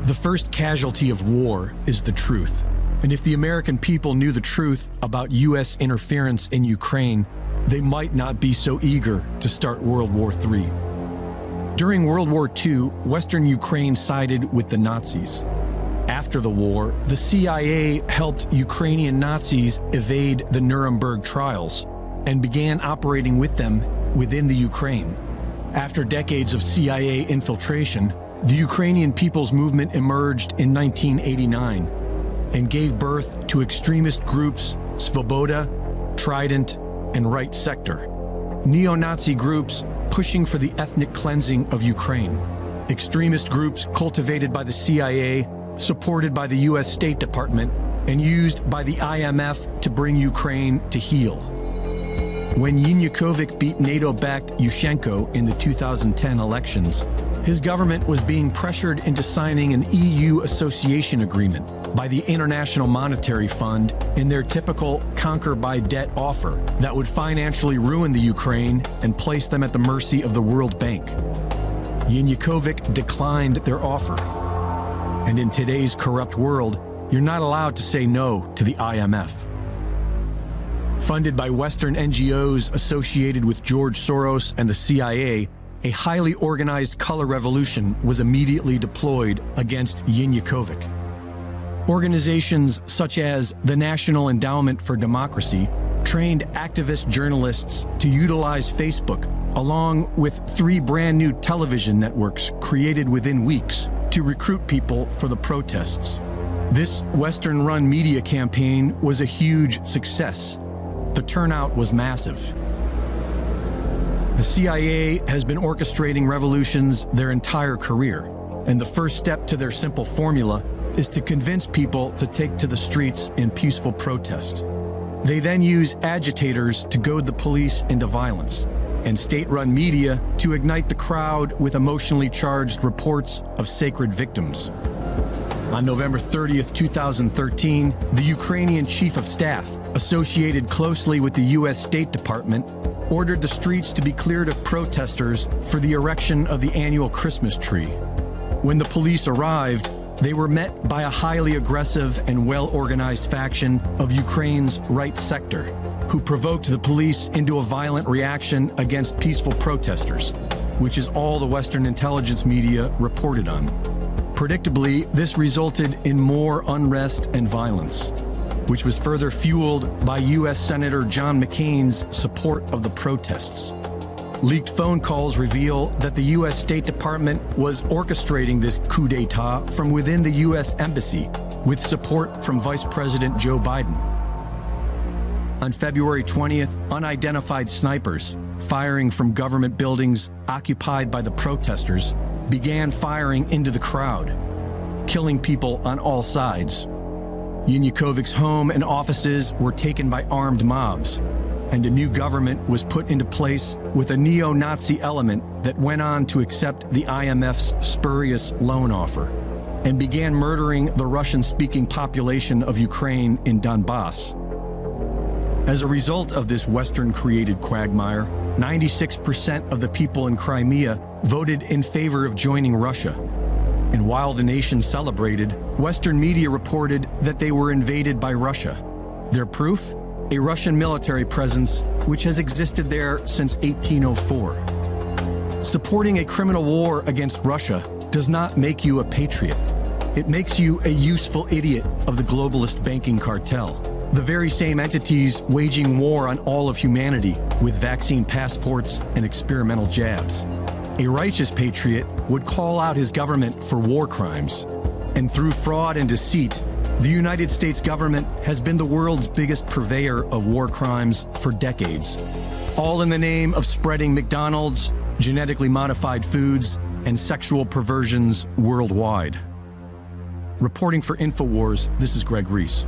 The first casualty of war is the truth. And if the American people knew the truth about U.S. interference in Ukraine, they might not be so eager to start World War III. During World War II, Western Ukraine sided with the Nazis. After the war, the CIA helped Ukrainian Nazis evade the Nuremberg trials and began operating with them within the Ukraine. After decades of CIA infiltration, the Ukrainian People's Movement emerged in 1989 and gave birth to extremist groups Svoboda, Trident, and Right Sector, neo-Nazi groups pushing for the ethnic cleansing of Ukraine, extremist groups cultivated by the CIA, supported by the U.S. State Department, and used by the IMF to bring Ukraine to heel. When Yanukovych beat NATO-backed Yushchenko in the 2010 elections, his government was being pressured into signing an EU association agreement by the International Monetary Fund in their typical conquer-by-debt offer that would financially ruin the Ukraine and place them at the mercy of the World Bank. Yanukovych declined their offer. And in today's corrupt world, you're not allowed to say no to the IMF. Funded by Western NGOs associated with George Soros and the CIA, a highly organized color revolution was immediately deployed against Yanukovych. Organizations such as the National Endowment for Democracy trained activist journalists to utilize Facebook, along with 3 brand new television networks created within weeks to recruit people for the protests. This Western-run media campaign was a huge success. The turnout was massive. The CIA has been orchestrating revolutions their entire career, and the first step to their simple formula is to convince people to take to the streets in peaceful protest. They then use agitators to goad the police into violence, and state-run media to ignite the crowd with emotionally charged reports of sacred victims. On November 30th, 2013, the Ukrainian Chief of Staff, associated closely with the U.S. State Department, ordered the streets to be cleared of protesters for the erection of the annual Christmas tree. When the police arrived, they were met by a highly aggressive and well-organized faction of Ukraine's Right Sector, who provoked the police into a violent reaction against peaceful protesters, which is all the Western intelligence media reported on. Predictably, this resulted in more unrest and violence, which was further fueled by U.S. Senator John McCain's support of the protests. Leaked phone calls reveal that the U.S. State Department was orchestrating this coup d'etat from within the U.S. Embassy, with support from Vice President Joe Biden. On February 20th, unidentified snipers, firing from government buildings occupied by the protesters, began firing into the crowd, killing people on all sides. Yanukovych's home and offices were taken by armed mobs, and a new government was put into place with a neo-Nazi element that went on to accept the IMF's spurious loan offer and began murdering the Russian-speaking population of Ukraine in Donbass. As a result of this Western-created quagmire, 96% of the people in Crimea voted in favor of joining Russia. And while the nation celebrated, Western media reported that they were invaded by Russia. Their proof? A Russian military presence which has existed there since 1804. Supporting a criminal war against Russia does not make you a patriot. It makes you a useful idiot of the globalist banking cartel, the very same entities waging war on all of humanity with vaccine passports and experimental jabs. A righteous patriot would call out his government for war crimes. And through fraud and deceit, the United States government has been the world's biggest purveyor of war crimes for decades, all in the name of spreading McDonald's, genetically modified foods, and sexual perversions worldwide. Reporting for InfoWars, this is Greg Reese.